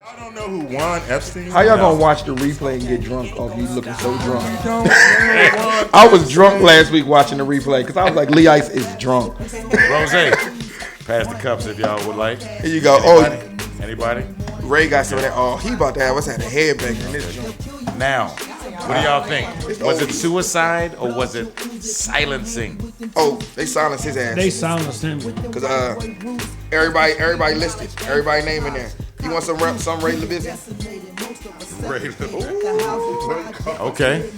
I don't know who won Epstein. How y'all gonna watch the replay and get drunk off you looking so drunk? I was drunk last week watching the replay because I was like, Lee Ice is drunk. Rose, pass the cups if y'all would like. Here you go. Anybody? Ray got some of that. Oh, he about to have us at a headbanger in this joint. Now, what do y'all think? Was it suicide or was it silencing? Oh, they silenced his ass. They silenced him. Cause everybody listed, everybody name in there. You want some Ray LeBizzy? Okay.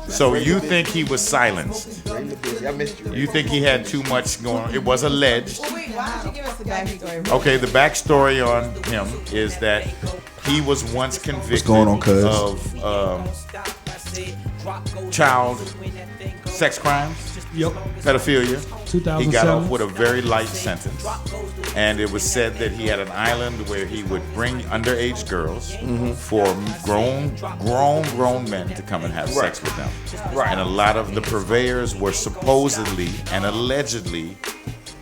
So you think he was silenced? Ray LeBizzy, I missed you. You think he had too much going on? It was alleged. Well, wait, why don't you give us the backstory? Okay, the backstory on him is that he was once convicted going on, cuz? of child sex crimes, Yep. pedophilia. 2007. He got off with a very light sentence, and it was said that he had an island where he would bring underage girls for grown men to come and have sex with them. Right. And a lot of the purveyors were supposedly and allegedly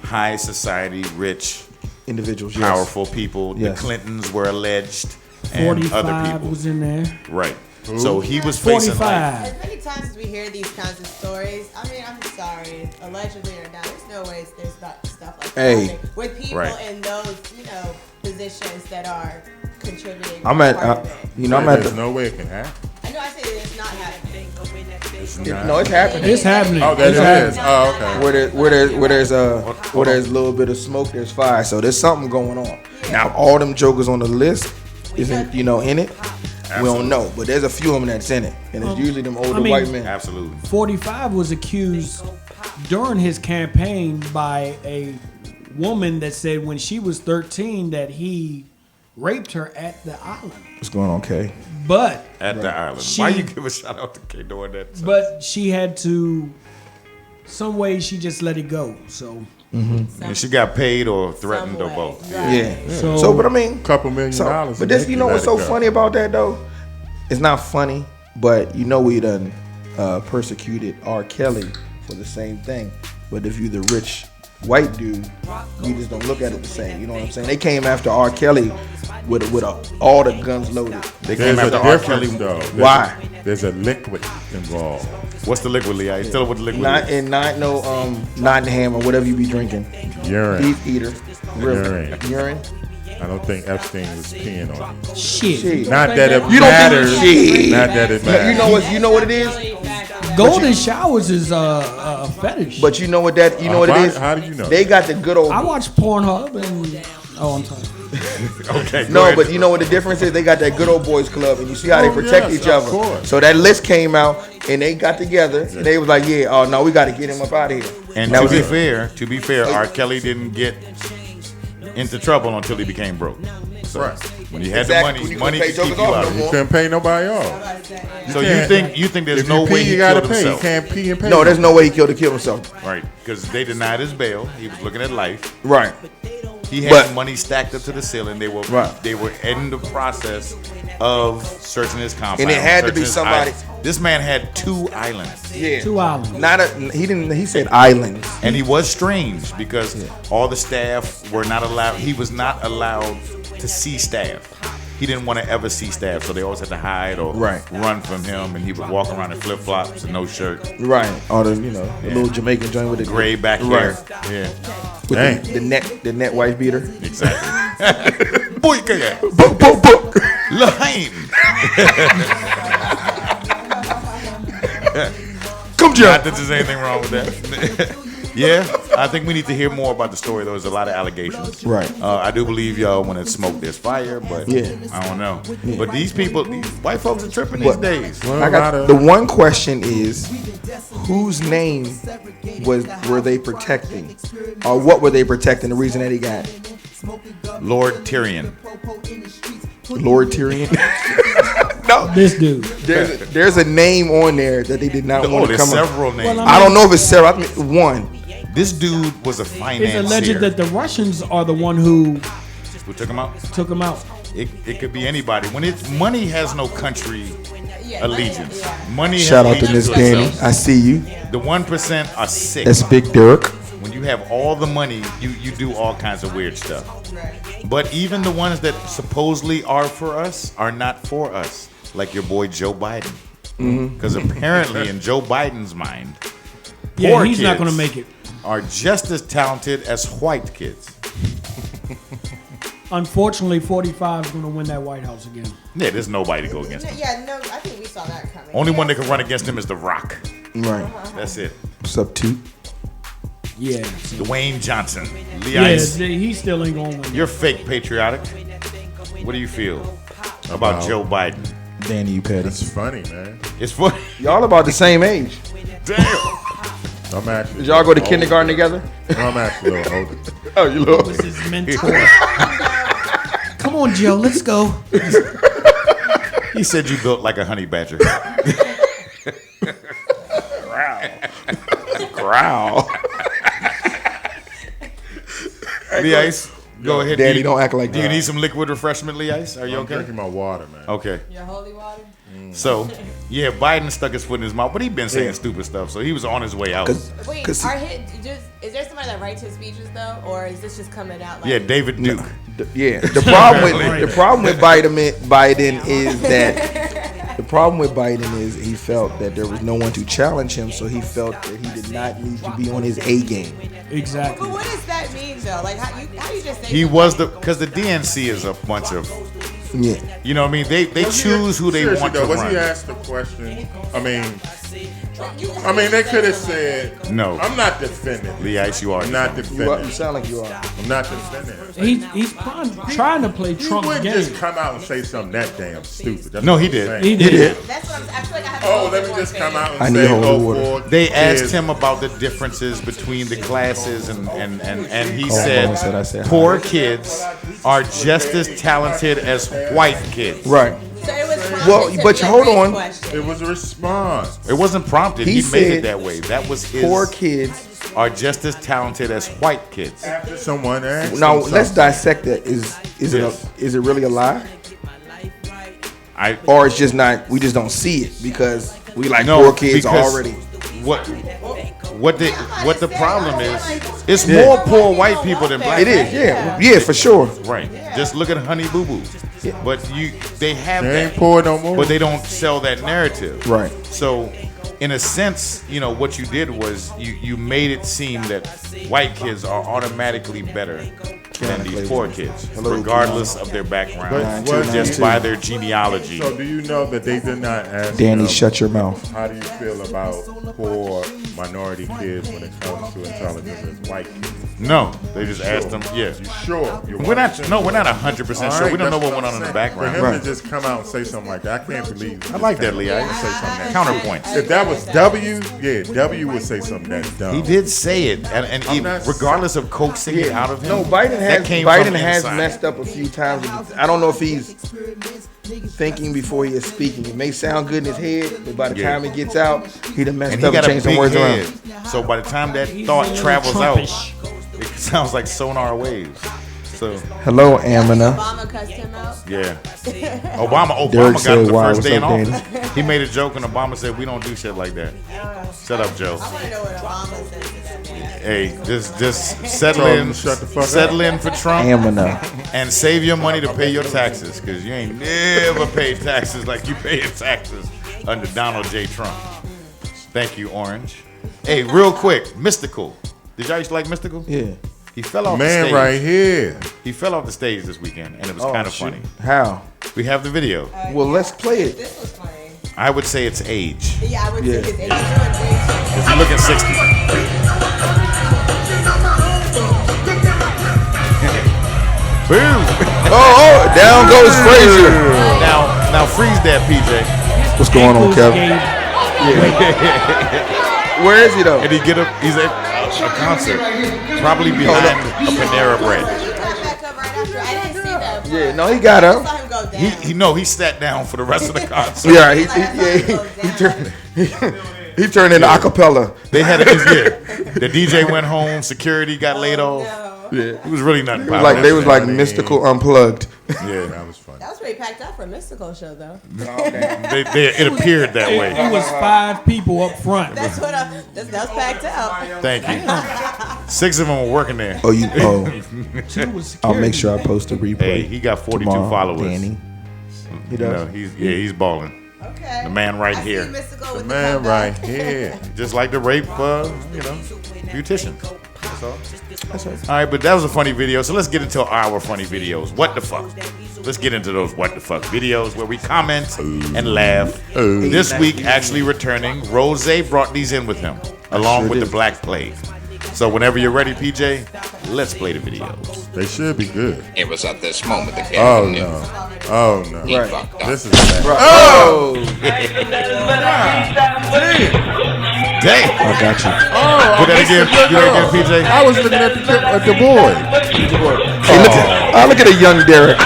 high society, rich, Individuals, powerful people. Yes. The Clintons were alleged, and 45 other people. was in there. Right. So he was facing 45. life. As many times as we hear these kinds of stories, I mean, I'm sorry, allegedly or not, there's no way there's not stuff like that happening with people in those, positions that are contributing. There's no way it can happen. I know I say it's not happening. No, it's happening. It's happening. Oh, that is. Oh, okay. Where there's a little bit of smoke, there's fire. So there's something going on. Now all them jokers on the list isn't in it. Absolutely. We don't know, but there's a few of them that's in it, and it's usually them older white men. Absolutely. 45 was accused during his campaign by a woman that said when she was 13 that he raped her at the island. What's going on, Kay? But at the island. Why you give a shout out to Kay doing that? But she had to. Some way she just let it go. So. And she got paid or threatened or both. Yeah. So, but I mean, couple $1 million. But this, what's so funny about that though? It's not funny, but we done persecuted R. Kelly for the same thing. But if you the rich white dude, you just don't look at it the same. You know what I'm saying? They came after R. Kelly with all the guns loaded. They came after R. Kelly though. Why? There's a liquid involved. What's the liquid, Lee? I tell her what the liquid is. Nottingham or whatever you be drinking. Urine. Beef eater. Urine. I don't think Epstein was peeing on it. Shit. Not that it You don't matters. think Not that it matters. You know what it is? Golden showers is a fetish. But you know what it is? How do you know? They got the good old. I watch Pornhub and I'm sorry. Okay. No, ahead. But you know what the difference is? They got that good old boys club, and you see how they protect each other. Course. So that list came out, and they got together, and they was like, no, we got to get him up out of here. And to be fair, R. Kelly didn't get into trouble until he became broke. So when he had the money could keep you out of it. You couldn't pay nobody off. So you think there's no way he gotta killed pay. himself? You can't pee and pay. No, there's no way he killed himself. Right, because they denied his bail. He was looking at life. Right. He had money stacked up to the ceiling. They were in the process of searching his compound. And it had to be somebody. This man had 2 islands. Yeah. 2 islands. He said islands. And he was strange because all the staff were not allowed. He was not allowed to see staff. He didn't want to ever see staff, so they always had to hide or run from him. And he would walk around in flip flops and no shirt. Right. Or the little Jamaican joint with the gray back hair. Yeah. With the net wife beater. Exactly. Boy, Lame. Come, Jeff. Not that there's anything wrong with that. Yeah, I think we need to hear more about the story. There was a lot of allegations. Right. I do believe y'all when it's smoke, there's fire, but I don't know. Yeah. But these white folks are tripping these days. Well, the one question is, whose name were they protecting, or what were they protecting? The reason that he got Lord Tyrion. Lord Tyrion. No, this dude. There's a name on there that they did not want to come. There's several names. Well, I don't know if it's several. I think one. This dude was a financier. It's alleged that the Russians are the one who took him out. It could be anybody. When money has no country allegiance. Money. Shout out to Miss Danny. I see you. The 1% are sick. That's Big Dirk. When you have all the money, you do all kinds of weird stuff. But even the ones that supposedly are for us are not for us. Like your boy Joe Biden. Because apparently in Joe Biden's mind, poor he's not kids going to make it. are just as talented as white kids. Unfortunately, 45 is going to win that White House again. Yeah, there's nobody to go against him. Yeah, no, I think we saw that coming. Only one that can run against him is The Rock. Right. That's it. Substitute. Yeah. Dwayne Johnson. Lee Yeah, Ice. he still ain't going to win. You're fake patriotic. What do you feel about Joe Biden? Danny, you petty. It's funny, man. It's for Y'all about the same age. damn. I'm actually. Did y'all go to older. kindergarten together? No, I'm actually a little older. Oh, you little. Was his mentor. Come on, Joe, let's go. He said you built like a honey badger. Growl. Lee Ice, go ahead. Daddy, don't act like Do you that. need some liquid refreshment, Lee Ice? Are you I'm okay? drinking my water, man. Okay. Your holy water? So, yeah, Biden stuck his foot in his mouth, but he been saying stupid stuff, so he was on his way out. Wait, is there somebody that writes his speeches though, or is this just coming out like? Yeah, David Duke. Yeah. The problem with Biden is that the problem with Biden is he felt that there was no one to challenge him, so he felt that he did not need to be on his A game. Exactly. But what does that mean though? Like how you just say He was because the DNC is a bunch of, Yeah. you know what I mean? They choose who they Seriously want to though, was run. he asked the question? I mean, they could have said, No. I'm not defending. Lee Ice, you are. I'm not You defending. sound like you are. I'm not defending. He's trying to play He Trump's wouldn't game. just come out and say something that damn stupid. That's No, what he I'm did. saying. He did. That's what I feel like I have. Oh, let me just come out and I need say, holy water. for They asked kids. him about the differences between the classes, and he on, said, I said poor kids are just as talented as white kids. Right. So it was Well, but hold on. It was a response. It wasn't prompted. He He made it said that way. That was his. Poor kids. Are just as talented as white kids. After someone asked Now him let's something. dissect that. Is it really a lie, or it's just not? We just don't see it because we like poor kids because already. What the problem is? It's more poor white people than black. It is, yeah, for sure. Right. Just look at Honey Boo Boo. But they have They that, ain't poor no more. but they don't sell that narrative. Right. So, in a sense, what you did was you made it seem that white kids are automatically better than these poor kids, regardless of their background, But just by their genealogy. So do you know that they did not ask Danny, them, shut your mouth. how do you feel about poor minority kids when it comes to intelligence as white kids? No, they just asked them. Yeah, You sure? You're we're not. 100% No, we're not 100% sure. We don't know what went on in the For background. him to just come out and say something like that, I can't believe. I like that, Lee. I Say something that. counterpoints. If that was W, W would say something that's dumb. He did say it, and I'm not- regardless of coaxing it out of him. No, Biden that has came from has inside. messed up a few times. I don't know if he's thinking before he is speaking. It may sound good in his head, but by the Yeah. time it gets out, he done messed And he up and got a changed some big words head. around. So by the time that thought a little travels out, Trumpish. it sounds like sonar waves. So Hello, Amina. Obama cussed him out. yeah, Obama Derek got said, it the "Why, first what's day in up, office. He made a joke, and Obama said, "We don't do shit like that." Shut up, Joe. I want to know what Obama said. Hey, just settle Told him in, to shut the fuck settle up. in for Trump, Amina. and save your money to pay your taxes, because you ain't never paid taxes like you pay your taxes under Donald J. Trump. Thank you, Orange. Hey, real quick, Mystical. Did y'all used to like Mystical? Yeah. He fell off the Man, stage. right here. He fell off the stage this weekend, and it was kind of shit. funny. How? We have the video. Well, let's play it. This was funny. I would say it's age. Yeah, I would Yeah. think it's doing great. Because he's looking 60. Boom! Oh, down goes Frazier. Now freeze that, PJ. What's going on, Ankles Kevin? gave- Where is he though? And he's at a concert, probably behind a Panera Bread. Back up right after. I didn't see that. Yeah, no, he got I up. saw him go down. He sat down for the rest of the concert. Yeah, he turned into acapella. They had the DJ went home, security got laid off. No. Yeah, It was really nothing. it was like they was like funny. mystical unplugged. yeah, That was funny. That was pretty packed up for a mystical show, though. it appeared that way. It was 5 people up front. That was packed out. Thank you. 6 of them were working there. Oh, you. Oh, Two was I'll make security. sure I post a replay. Hey, he got 42 tomorrow, followers. Danny. He You does. know, he's balling. Okay. The man right I see here. Mystical The with man the right comeback. here. Just like the rape, beautician. That's all. That's right. All right, but that was a funny video. So let's get into our funny videos. What the fuck? Let's get into those what the fuck videos where we comment and laugh. This week, actually returning, Rose brought these in with him, along sure with did. the Black Plague. So whenever you're ready, PJ, let's play the videos. They should be good. It was at this moment that Oh Gavin knew no. Oh no. he Right. fucked up. This is bad. Oh, Damn! I got you. Put that again. Do that again, PJ. I was looking at the boy. Look at a young Derek.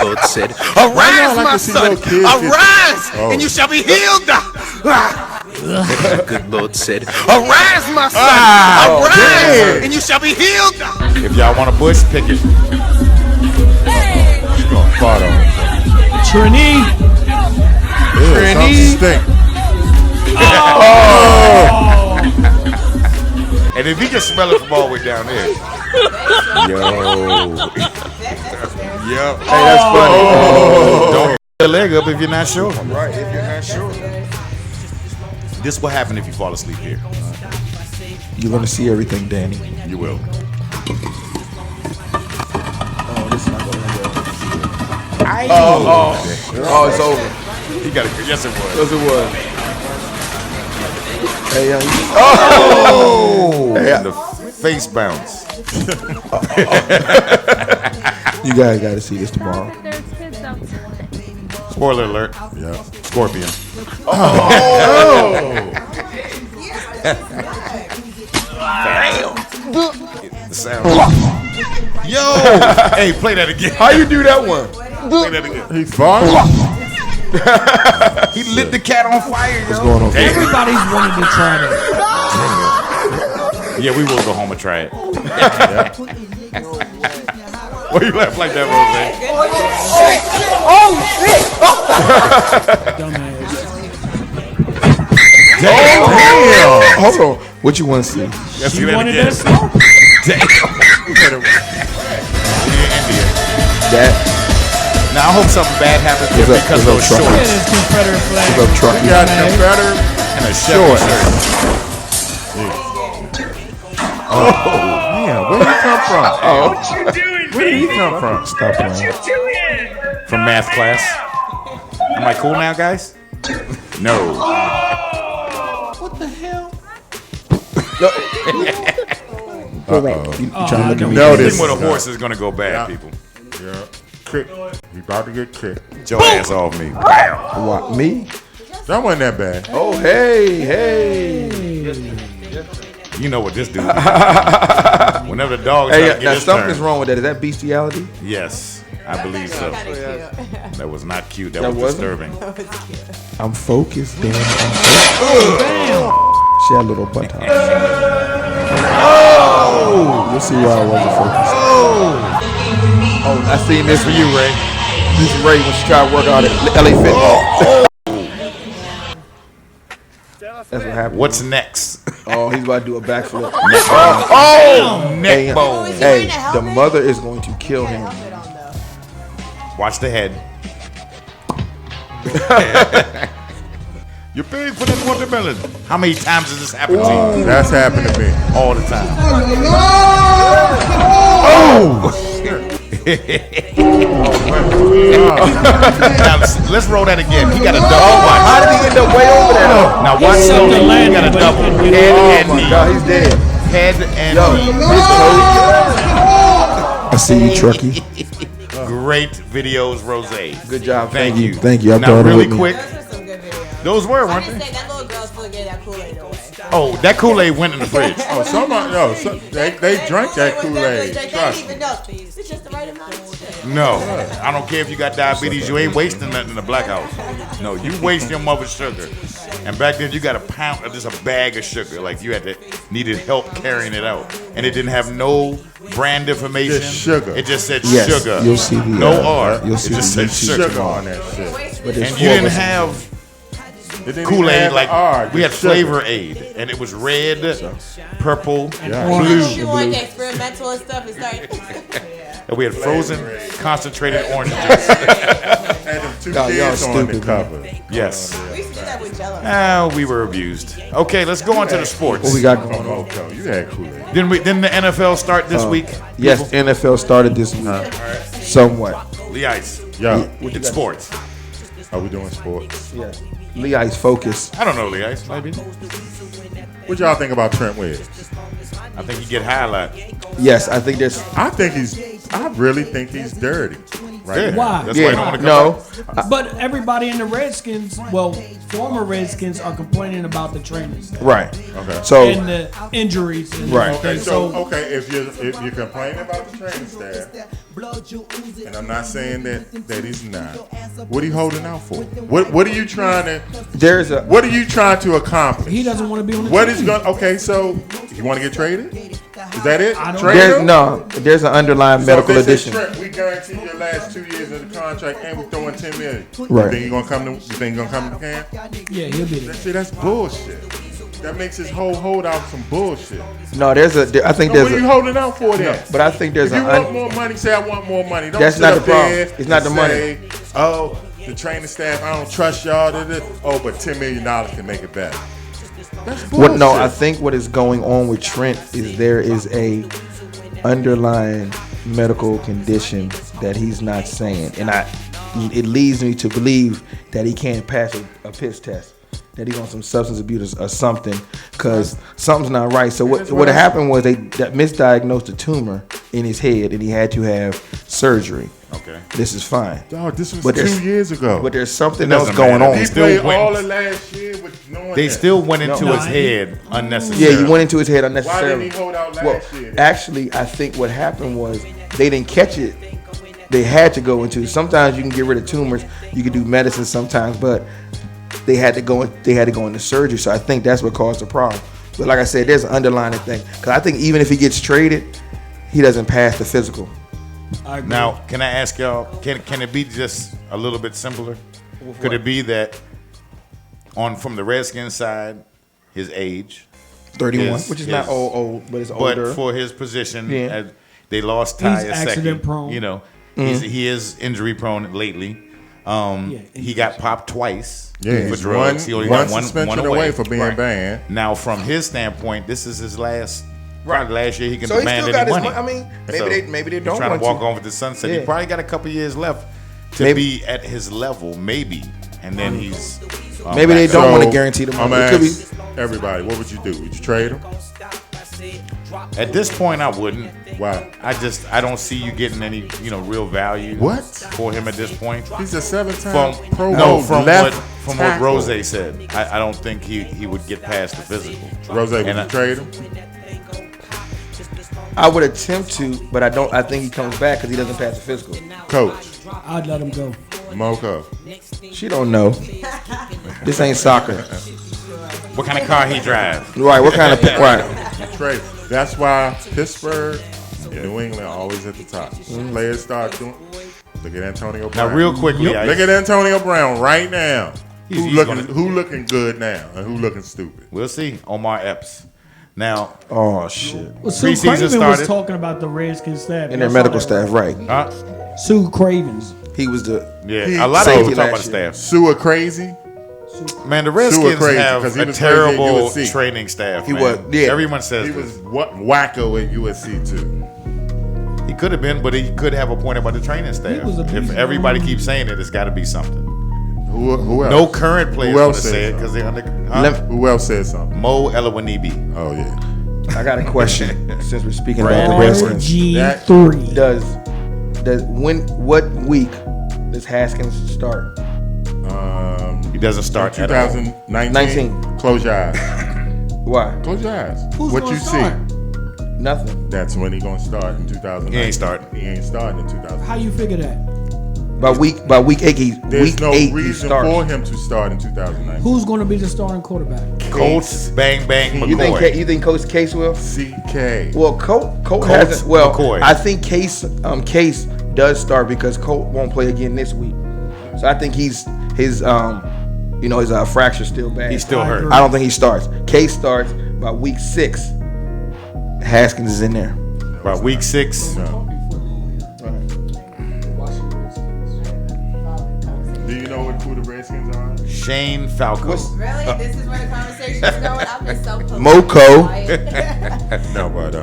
Lord said, Why "Arise, y'all like my to see son, no kids get- arise, Oh. and you shall be healed." The good Lord said, "Arise, my son, arise, damn. and you shall be healed." If y'all want a bush, pick it. She's gonna fart on him. Trini. Something stink. And if he can smell it from all the way down there. Yo. Yep. Hey, that's funny. Don't put your leg up if you're not sure. Right, if you're not sure. This will happen if you fall asleep here. You're gonna see everything, Danny. You will. Oh, this is not gonna end well. Oh, it's over. He got it. Yes, it was. Yes, it was. Hey, Hey, the face bounce. you guys got to see this tomorrow. There's kids outside. Spoiler alert. Yeah. Scorpion. The sound. Yo! Hey, play that again. How you do that one? Play that again. He farted. He lit the cat on fire. What's going on? Everybody's wanted to try that. Yeah, we will go home and try it. Why you laugh like that, Dumbass. Rose? Hold on. What you want to see? Let's see She that wanted again. that smoke. Damn. India. That Now I hope something bad happens to him What's up- because what's those up, Look at shorts his Confederate flag. is up, truck. We got Confederate. and a Chevy Shorts. shirt. Man, where did he come from? Where did he come from? Stop playing. From math class. Am I cool now, guys? No. What the hell? You trying to look at me? No, This this thing with a is horse is gonna go bad, Yeah. people. Yeah. Kick. He about to get kicked. Get your ass off me. Bam. What, me? That wasn't that bad. Oh, hey. You know what this dude is. Whenever the dog Hey, tries to get now his something's turn. wrong with that. Is that bestiality? Yes, I believe so. Kind of cute. That was not cute. That That was wasn't? disturbing. I'm focused, damn. She had a little butt top. Oh! You'll see why I wasn't focused. Oh, I seen this for you, Ray. This is Ray when she tried to work out at LA Fitness. That's what happened. What's next? Oh, he's about to do a backflip. Neck Hey, bone. Is he hey, wearing a the helmet? mother is going to kill him. Outfit on, though. Watch the head. You're big for that watermelon. How many times has this happened to you? That's happened to me. All the time. Now, let's roll that again. He got a double watch. How did he end up way over there? though? Now watch Something slowly. He landed, got a but he double couldn't get head Oh and my knee. God, he's dead. Head and Yo, knee. his toe. I see you, Truckee. Great videos, Rose. Good job. Thank you. Thank you. I Now, brought it really with me. quick, Those were some good videos. those were, I weren't just they? say that little girl's full of getting that Kool-Aid away. Oh, that Kool-Aid went in the fridge. Oh, they drank that Kool-Aid. They Trust didn't me. even know. It's just the right amount of shit. No, I don't care if you got diabetes. You ain't wasting nothing in the black house. No, you waste your mother's sugar. And back then, you got a pound of just a bag of sugar. Like you needed help carrying it out, and it didn't have no brand information. Just sugar. It just said Yes, sugar. you'll see the, no R. you'll It see just the said YouTube sugar. Sugar on that shit. But there's And four you of didn't us in have Kool-Aid, like we had sugar. Flavor Aid, and it was red, purple, Yeah. blue. You want the experimental and stuff. It's like, And we had frozen, concentrated orange juice. Had them 2 y'all kids on the stupid, cover. Yes. we used to do that with Jello. We were abused. Okay, let's go on to the sports. What we got From going on? Moco. You had Kool-Aid. Didn't the NFL start this week? Yes, NFL started this week. Somewhat. Lee Ice. Yo, It's sports. are we doing sports? Yeah. Lee Ice focus. I don't know Lee Ice. Maybe. What y'all think about Trent Williams? I think you get high a lot. Yes, I think there's. I really think he's dirty. Right Yeah. now. Why? That's why I don't want to come No. But everybody in the Redskins, well, former Redskins, are complaining about the training staff Right. Okay. So and the injuries. And Right. Okay, everything. so if you're complaining about the training staff, and I'm not saying that he's not, what are you holding out for? What are you trying to? there's a. What are you trying to accomplish? He doesn't want to be on the What team. is going? Okay, so you want to get traded? Is that it? I don't Trade There's him? no. There's an underlying So medical if this is addition. Trent, we guarantee your last 2 years of the contract, and we're throwing $10 million. Right. You think you're gonna come to? You think you're gonna come to camp? Yeah, he'll be there. See, that's bullshit. That makes his whole holdout some bullshit. No, there's a. I think So there's what are you a. holding out for then? But I think there's If you an. want more money, say I want more money. Don't That's sit not up the problem. there It's not and the money. say, oh, the training staff, I don't trust y'all. Oh, but $10 million can make it better. That's bullshit. What? No, I think what is going on with Trent is there is a underlying medical condition that he's not saying, and it leads me to believe that he can't pass a piss test, that he's on some substance abuse or something, because something's not right. So what happened was they misdiagnosed a tumor in his head, and he had to have surgery. Okay. This is fine. Dog, this was But there's- 2 years ago. But there's something It else doesn't going matter. on. he still played went. all of last year with knowing They that. still went into No. his head unnecessarily. Yeah, he went into his head Why unnecessarily. didn't he hold out last Well, year? actually, I think what happened was they didn't catch it. They had to go into. Sometimes you can get rid of tumors. You can do medicine sometimes, but they had to go. They had to go into surgery. So I think that's what caused the problem. But like I said, there's an underlying thing. Because I think even if he gets traded, he doesn't pass the physical. I agree. Now, can I ask y'all? Can it be just a little bit simpler? Could it be that from the Redskins side, his age, 31, His- which is his- not old, but it's but older. for his position, Yeah. they lost Ty He's a second. accident prone. You know, Mm-hmm. he is injury prone lately. He got popped twice Yeah, for he's drugs. He only one got suspension one away for being Right. banned. Now, from his standpoint, this is his last. Right, last year he can So he demand still got any his money. I mean, maybe So maybe they he's don't trying want to walk to. on with the sunset. Yeah. He probably got a couple years left to Maybe- be at his level, maybe, and then he's Maybe they back don't up. want to guarantee the I'm money. It gonna could be. ask everybody, what would you do? Would you trade him? At this point, I wouldn't. Why? I don't see you getting any real value. What? For him at this point? He's a 7-time From Pro no, Bowl from left what tackle. Rose said, I don't think he would get past the physical. Rose, would And you I- trade him? I would attempt to, but I don't. I think he comes back because he doesn't pass the physical. Coach, I'd let him go. Moco. She don't know. This ain't soccer, What kind of car he drive? right? What kind of right? Trade. That's why Pittsburgh, New England always at the top. Players start doing. Look at Antonio Brown. Now, real quickly, Look at Antonio Brown right now. He's Who looking good now and who looking stupid? we'll see. Omar Epps. Now, Oh shit! Well, Sue Preseason Craven started. was talking about the Redskins staff. And their Y'all saw medical that, staff, right? right? Sue Cravens. He was the. yeah, a lot of safety people talk about last the year. staff. Sue crazy. Man, the Redskins crazy, have 'cause he a was crazy at terrible USC. training staff. He man. was, yeah. Everyone says He this. was wacko at USC too. He could have been, but he could have a point about the training staff. was a If beast. everybody keeps saying it, it's got to be something. Who else? No current players Who want else to say it said because they're under. Who else said something? Mo Elawanibi. Oh yeah. I got a question since we're speaking about the Redskins. RG3. Does what week does Haskins start? He doesn't start at all. 2019. 19. Close your eyes. Why? Close your eyes. Who's what gonna you start? see? Nothing. That's when he gonna start in 2019. He ain't starting. He ain't starting in 2000. How you figure that? By week 8, There's week no 8 he reason starts. for him to start in 2019. Who's going to be the starting quarterback? Colts, bang bang You McCoy. think you think Coach Case will? CK. Well, Colt Colts, hasn't. Well, McCoy. I think Case does start because Colt won't play again this week. So I think his You know, his fracture's still bad. He's still hurt. I don't think he starts. Case starts by week 6. Haskins is in there. By week 6. No. Do you know who the Redskins are? Shane Falco. Really? This is where the conversation is going? I've been so Moco. No, but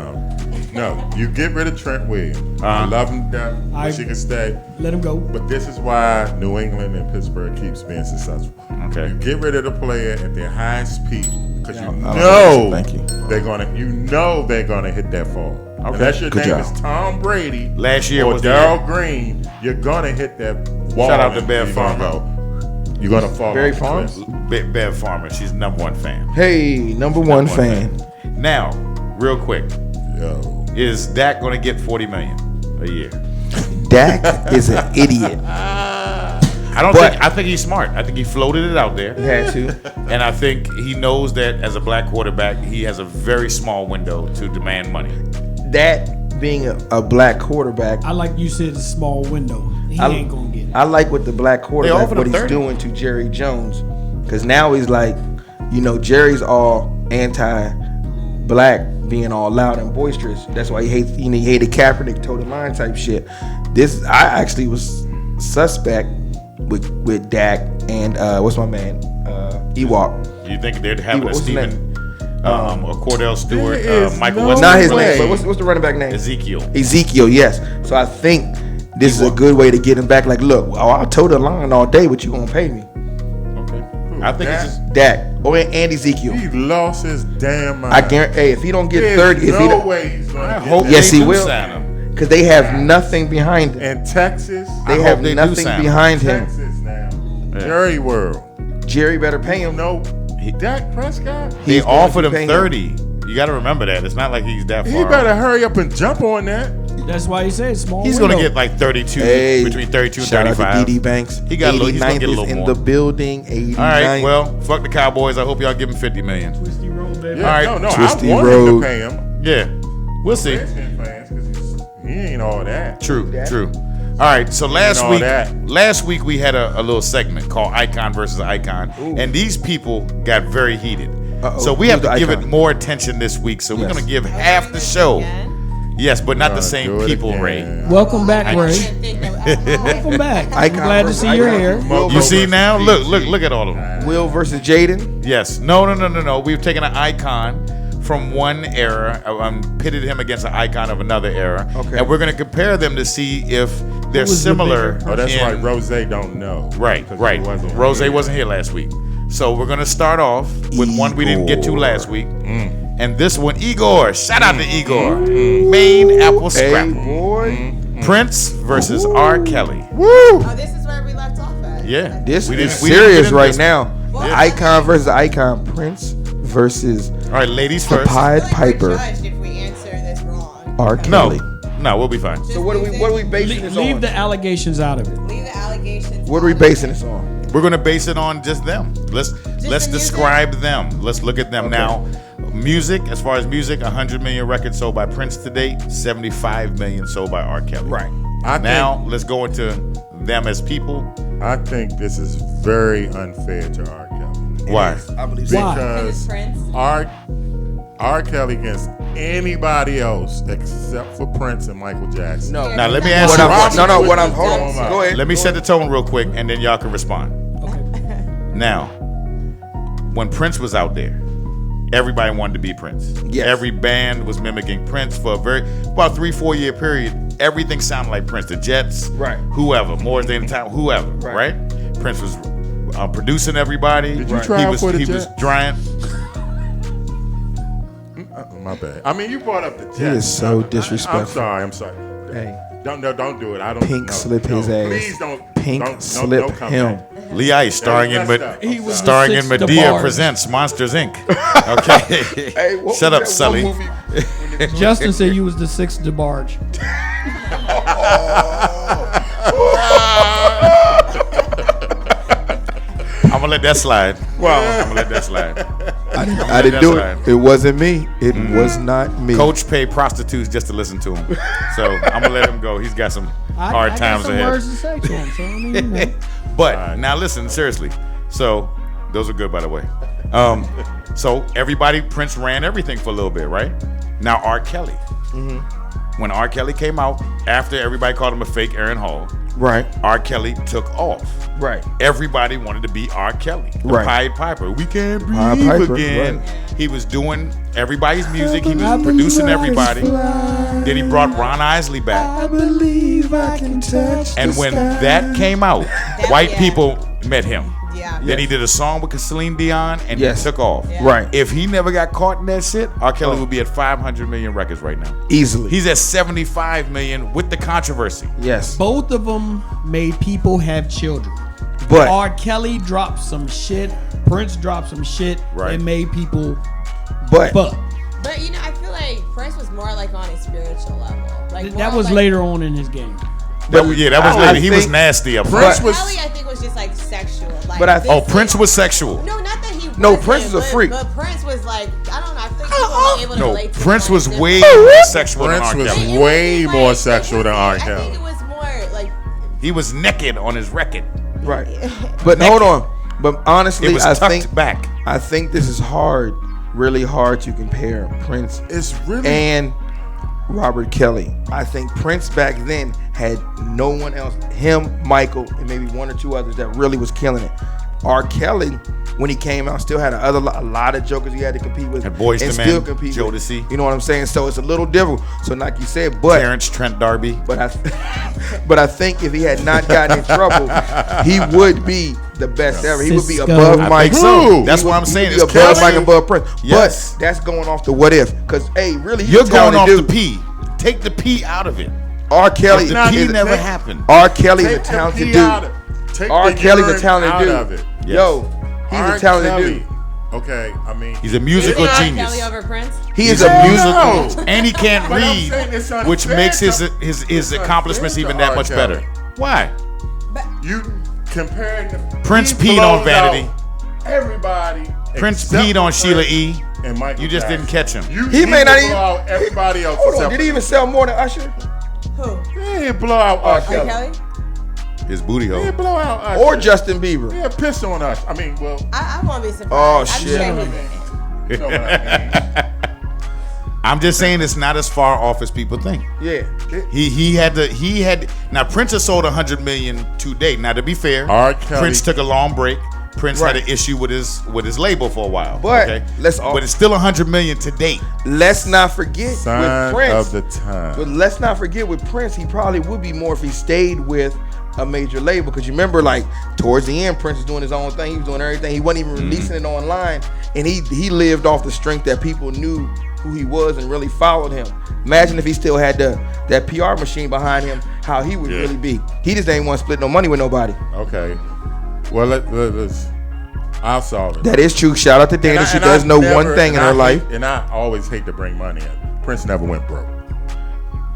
no. You get rid of Trent Williams. I love him to death. Wish he could stay. Let him go. But this is why New England and Pittsburgh keeps being successful. Okay. You get rid of the player at their highest peak because Thank you. they're gonna hit that fall. Okay. Unless your Good name job. is Tom Brady Last year or was the Darryl Green, you're gonna hit that wall. Shout out to and Bev you're gonna Farmer. go. You're gonna fall. Barry off the Farms? cliff. Bev Farmer. She's number 1 fan. Hey, number one fan. Now, real quick, Yo. is Dak going to get $40 million a year? Dak is an idiot. I think he's smart. I think he floated it out there. He had to. And I think he knows that as a black quarterback, he has a very small window to demand money. That being a black quarterback, I like you said, a small window. He ain't gonna get it. I like what the black quarterback, offered what him he's 30. doing to Jerry Jones. Because now he's like, you know, Jerry's all anti-black, being all loud and boisterous. That's why he hated Kaepernick, toe the line type shit. I actually was suspect with Dak and what's my man, Ewok. You think they're having a What's his Stephen or Cordell Stewart, There is Michael no West? Not his way. name, but what's the running back name? Ezekiel. Ezekiel, yes. So I think this is a good way to get him back. Like, look, I'll toe the line all day, but you gonna pay me. Okay. I think it's just Dak and Ezekiel. He lost his damn mind. I guarantee. Hey, if he don't get There's 30, if he no don't, way he's gonna I get hope that. Yes, they he do will. sign him. because they have nothing behind him. And Texas. They I have hope they do nothing sign him. behind him. Texas now. Jerry World. Jerry better pay him. No, Dak Prescott. They He's going offered to him pay him. 30. You got to remember that. It's not like he's that far. He better hurry up and jump on that. That's why he said small. He's going to get like 32, Hey, between 32 and shout 35. out to D.D. Banks. He got a little- he's gonna 89th get a is little in more. the building. 89th. All right, well, fuck the Cowboys. I hope y'all give him $50 million. Twisty road, baby. Yeah, All right, no, Twisty I want Road. him to pay him. Yeah, we'll see. Redskins fans, because he ain't all that. True. All right, so all last that. week we had a little segment called Icon versus Icon, and these people got very heated. Uh-oh. So we have Who's to the give icon? it more attention this week. So we're Yes. going to give half the show. Yes, but not the Gonna same do it people, again. Ray. Welcome back, I- Ray. Welcome back. I'm Icon glad to versus see you're icon. here. Will You see versus now? PG. Look at all of them. Will versus Jaden. Yes. No. We've taken an icon from one era, pitted him against an icon of another era, Okay. and we're going to compare them to see if they're was the similar. bigger Oh, that's in- right. Rose don't know. Right. 'Cause he wasn't Rose here. wasn't here last week. So we're going to start off with one we didn't get to Igor. last week. And this one, Igor. Shout out to Igor. Main Apple Hey, Scrapple. boy. Prince versus R. Kelly. Woo. Oh, this is where we left off at. Yeah. This We is didn't- we didn't serious get into right this. now. Well, Icon versus icon. Prince versus All right, ladies the first. Pied I feel like Piper. we're judged if we answer this wrong. R. No. Kelly. No, we'll be fine. So what are we basing this Leave on? the allegations out of it. Leave the allegations. What are we basing this on? We're gonna base it on just them. Let's the music? describe them. Let's look at them now. Music, as far as music, 100 million records sold by Prince to date, 75 million sold by R. Kelly. Right. Now let's go into them as people. I think this is very unfair to R. Kelly. Why? I believe so. Why? Because Prince. R. Kelly against anybody else except for Prince and Michael Jackson. No. Now let me ask What you. I'm, a no, question. what I'm, hold on. Go ahead. Let me set the tone real quick, and then y'all can respond. Okay. Now, when Prince was out there, everybody wanted to be Prince. Yes. Every band was mimicking Prince for about 3-4 year period. Everything sounded like Prince. The Jets, Right. Whoever, Moore's Day in Town, whoever, right? Prince was producing everybody. Did you try he out was, for the he was Jets? drying. My bad. I mean, you brought up the Jets. He is so I'm disrespectful. sorry. Hey, Don't do it. I don't. Pink no, slip no, his ass. Please don't. Pink don't, slip no, come him. back. Lee Ice starring in messed up. He was starring the in sixth Medea DeBarge. presents Monsters Inc. Okay, hey, what shut was up, that Sully. one movie? Justin said you was the sixth DeBarge. I'm gonna let that slide. Wow, I'm gonna let that slide. I didn't do it. It wasn't me. It was not me. Coach paid prostitutes just to listen to him, so I'm gonna let him go. He's got some hard I times got some ahead. words to say to him, so I mean, you know. But now listen, seriously. So Those are good, by the way. So Prince ran everything for a little bit, right? Now R. Kelly. When R. Kelly came out, after everybody called him a fake Aaron Hall, right? R. Kelly took off. Right. Everybody wanted to be R. Kelly, the Pied Piper. We can't breathe again. Right. He was doing everybody's music. He was producing everybody. Then he brought Ron Isley back. I believe I can touch. And when that came out, white people met him. Yeah. Then he did a song with Celine Dion and he took off. Yeah. Right. If he never got caught in that shit, R. Kelly would be at 500 million records right now. Easily. He's at 75 million with the controversy. Yes. Both of them made people have children. But R. Kelly dropped some shit. Prince dropped some shit. Right. And made people but fuck. But you know, I feel like Prince was more like on a spiritual level. Like That more was like, later on in his game. That was later. He was nasty up front. Kelly, I think, was just like sexual. Like, But Prince was sexual. No, not that he. No, wasn't, Prince is a freak. But Prince was like, I don't know. I think people were able to No, relate to Prince him was on a way different- more sexual than R. Prince was Kelly. way Like, more it sexual than R. I think Kelly. it was more like. He was naked on his record. right. But hold on. But honestly, It was tucked back. I think this is really hard to compare Prince It's really and Robert Kelly. I think Prince back then had no one else, him, Michael, and maybe one or two others that really was killing it. R. Kelly, when he came out, still had a lot of jokers he had to compete with. Had Boyz and II still Men, compete with. Jodeci. You know what I'm saying? So it's a little different. So like you said, but Terrence Trent D'Arby. but I think if he had not gotten in trouble, he would be the best ever. He would be Cisco. above I Mike. think so. Who? That's He what would- I'm saying. He would It's be above Kelly. Mike, above Prince. Yes. But that's going off the what if. Because hey, really, You're going off dude. the P. Take the P out of it. R. Kelly. The P is- never happened. R. Kelly's a Take the talented P dude. out of- take R. the Kelly's a urine talented out dude. of it. Yes. Yo, he's R. a talented Kelly. dude. Okay, I mean, He's a musical Isn't R. genius. Kelly over Prince? He is He's a a musical. musical, and he can't But I'm saying it's read, unfair which makes his to- it's accomplishments unfair even to that R. much Kelly. better. Why? you comparing the Prince he peed on blows Vanity. out Everybody. Prince except peed on for Sheila Prince E. And Michael You just Jackson. didn't catch him. He may not could even- blow out everybody else. Hold on, except did he even sell more than Usher? Who? He didn't blow out R. R. R. Kelly. Kelly? His booty He hole. didn't blow out Usher. Or Justin Bieber? He had piss on us. I mean, well, I won't be surprised. Oh, I'm shit. sure he did. you know what I mean. I'm just saying it's not as far off as people think. Yeah. He had now Prince has sold 100 million to date. Now to be fair, R. Kelly- Prince took a long break. Prince Right. had an issue with his label for a while. But okay? but it's still 100 million to date. let's not forget Sign with Prince. of the time. But let's not forget with Prince, he probably would be more if he stayed with a major label. Because you remember, like towards the end, Prince was doing his own thing. He was doing everything. He wasn't even releasing it online, and he lived off the strength that people knew who he was and really followed him. Imagine if he still had that PR machine behind him, how he would really be. He just ain't want to split no money with nobody. Okay. Well, let's. I'll solve it. That is true. Shout out to Dana. She does know one thing in her life. And I always hate to bring money in. Prince never went broke.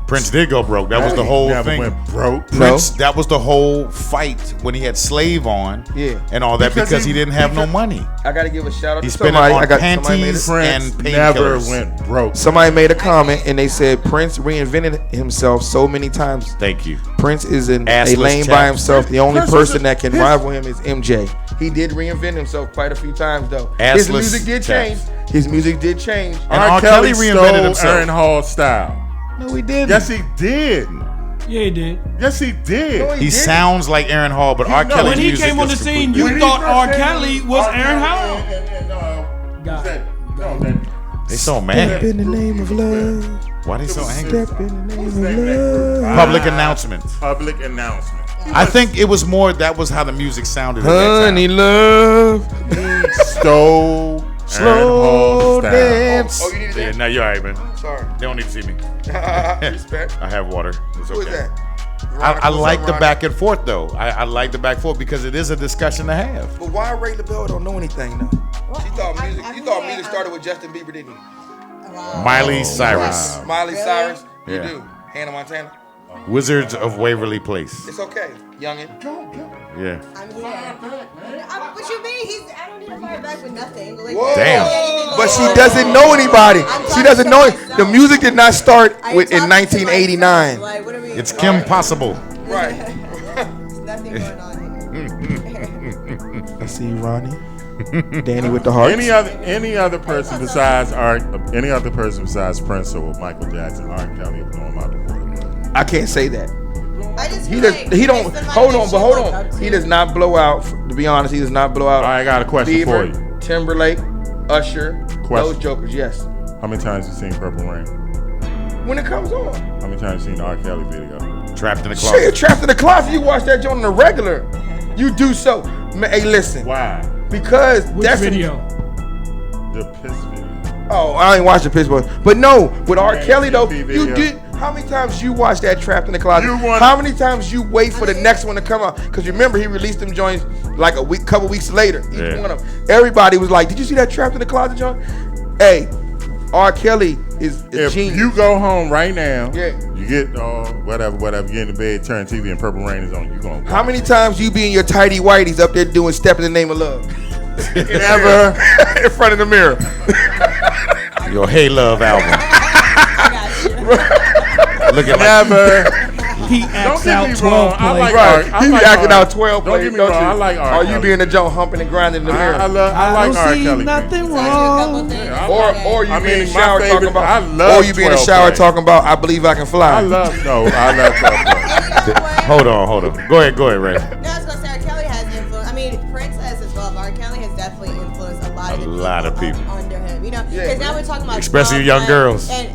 Prince did go broke. That was the He whole never thing. went broke. No. Prince, that was the whole fight when he had Slave on, and all that because he didn't have no money. I gotta give a shout out He to spent it somebody. on somebody panties and Prince never painkillers. went broke. Somebody made a comment and they said Prince reinvented himself so many times. Thank you. Prince is in a Assless lane chaps. by himself. The only Prince was person that can rival him is MJ. He did reinvent himself quite a few times though. His Assless music did change. chaps. His music did change. And R. R. Kelly Kelly stole reinvented himself. Aaron Hall style. No, he didn't. Yes, he did. Yeah, he did. Yes, he did. No, He didn't. sounds like Aaron Hall, but R. No, Kelly's When he music came on the is scene, completely- you When he thought first R. came, Kelly was R. Aaron Kelly Hall. and Got it. They so Step mad. in the name of love. Why they so angry? Step in the name of love. Public announcement. Public announcement. I think it was more. That was how the music sounded. Honey At that love. He stole Aaron Hall style. dance. Oh, you needed Yeah, that? no, you're all right, man. Sorry. They don't need to see me. Respect. I have water. It's Who is okay. that? I like the Ronnie? back and forth though. I like the back and forth because it is a discussion to have. But why Ray LaBelle don't know anything though? She thought music. I You thought mean, music started with Justin Bieber, didn't you? Miley Cyrus, Miley Cyrus. You Yeah. do. Hannah Montana. Wizards of Waverly Place. It's okay, youngin. Yeah. What you mean? I don't need to fire back with nothing. Like, Whoa. Damn. But she doesn't know anybody. I'm She talking doesn't to know it. myself. The music did not start I with in talking to 1989. myself. Like, what are we? It's Kim Possible. Right. There's nothing going on here. I see you, Ronnie. Danny with the heart. Any other person besides Prince or Michael Jackson, R. Kelly would blow him out the water. I can't say that. I just He feel does. like He don't. it's somebody Hold that on, you but hold look on. up to. He does not blow out. To be honest, he does not blow out. I got a question Bieber, for you. Timberlake, Usher, Question. those jokers. Yes. How many times you seen Purple Rain? When it comes on. How many times you seen the R. Kelly video? Trapped in the Shit, closet. trapped in the closet. You watch that joint on the regular. You do so. Man, hey, listen. Why? Because Which that's video? The piss video. Oh, I ain't watching Pittsburgh. But no, with R. Man, Kelly though, TV you video. did. How many times you watch that Trapped in the Closet? You want- How many times you wait for the next one to come out? Because remember, he released them joints like a week, couple weeks later. Each Yeah. one of them. Everybody was like, "Did you see that Trapped in the Closet joint?" Hey, R. Kelly is a If genius. you go home right now, Yeah. you get whatever, you get in the bed, turn TV, and Purple Rain is on. You gonna How many times you be in your tighty whities up there doing "Step in the Name of Love"? Never. In front of the mirror. Your Hey Love album. Looking like Never. He Don't acts get out me 12 wrong. I play. like Right, R. he be like acting R. out 12 Don't plays, get me don't wrong. you? I like R. Or you Kelly. be in the joint humping and grinding in the mirror. I like don't R. see Kelly. nothing So wrong. Yeah, Or you I be in mean, the my shower favorite- talking about. I love Or you be in the 12 shower play. talking about. I believe I can fly. I love 12 play. Hold on. Go ahead, Ray. No, I was gonna say R. Kelly has influence. I mean, Prince has as well. But R. Kelly has definitely influenced a lot of people under him. You know, because now we're talking about Especially 12 young play girls. and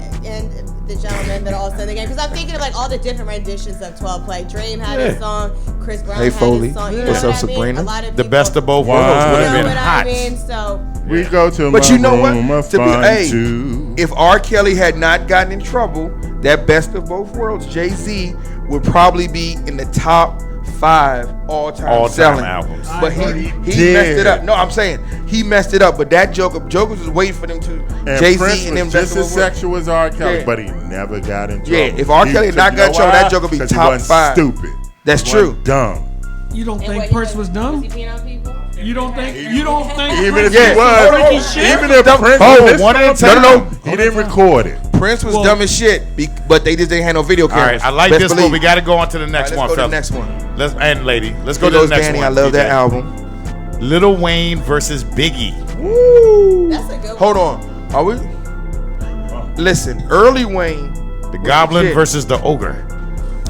the gentlemen that are also in the game. Because I'm thinking of like all the different renditions of 12 play. Dream had his song. Chris Brown Hey, had Foley. his song. You know What's what up, I mean? Sabrina? A lot of The people, best of both Wow. worlds would You have know been what hot. I mean? So We go to But my you know what? room of To be- fun hey, too. If R. Kelly had not gotten in trouble, that best of both worlds, Jay-Z would probably be in the top 5 all-time selling albums. But he did. messed it up. No, I'm saying he messed it up. But that Jokers was waiting for them to And Jay-Z Prince and them was best just of as both worlds. sexual as R. Kelly, Yeah. but he never got in trouble. Yeah, if R. Kelly had not got in trouble, that joke would be 'Cause he top wasn't 5. Stupid. That's He true. wasn't Dumb. You don't And think what, Prince was dumb? Was he peeing on people? You don't think Even Prince if he was, freaky shit? even if Prince Oh, was one at a no, time. he didn't record it. Prince was Well- dumb as shit, but they just didn't have no video All cameras. right, I like Best this one. believe. We got to go on to the next All one, right, let's go to fellas. the next one. And lady, let's go Here to the goes next Danny. one. I love DJ. that album. Lil Wayne versus Biggie. Woo. That's a good one. Hold on. Are we? Listen, early Wayne. The Goblin legit. versus the Ogre.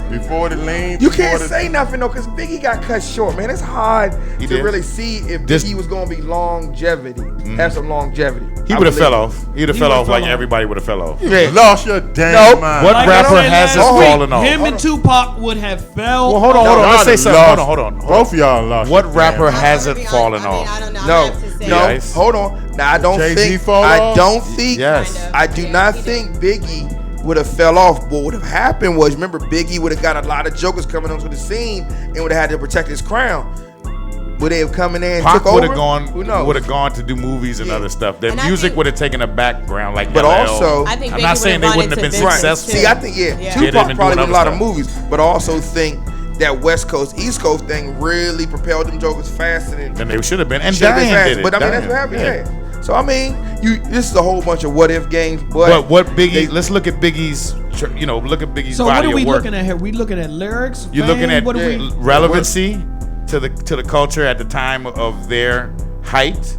Before the lean. You can't say nothing though, because Biggie got cut short, man. It's hard He to did. really see if This- Biggie was going to be longevity, have some longevity. He I would have believe. fell off. He would have He fell would've off fell like off. everybody would have fell off. Yeah. Lost your damn Nope. mind. What Like I rapper said hasn't last week, fallen off? Him and Tupac would have fell. Well, hold on. Y'all Let's say done something. lost- Hold on. Both of y'all lost. What your rapper damn mind. hasn't fallen I off? don't know. No, I have to say. no. Yes. Hold on. Now I don't Jay-Z think. fall I off? don't think. Yes. Kind of. I do Yeah, not he think Biggie would have fell off. What would have happened was, remember, Biggie would have got a lot of jokers coming onto the scene and would have had to protect his crown. Would they have come in there and Pac took would over? have gone. Who knows? Would have gone to do movies and Yeah. other stuff. Their And I music think- would have taken a background like. But LL. also, I think I'm Biggie not saying they would've wouldn't gone have been into business, successful. too. See, I think Yeah. they'd Tupac been probably doing did a lot other of movies, but I also think that West Coast East Coast thing really propelled them jokers faster than Then they should have been. And should have been Diane faster. did it. But I mean, that's Diane. what happened. Yeah. So I mean, this is a whole bunch of what if games. But what Biggie? they- Let's look at Biggie's. Look at Biggie's So what body are we of work. looking at here? We looking at lyrics? You're fame? looking at what are we? relevancy to the culture at the time of their height.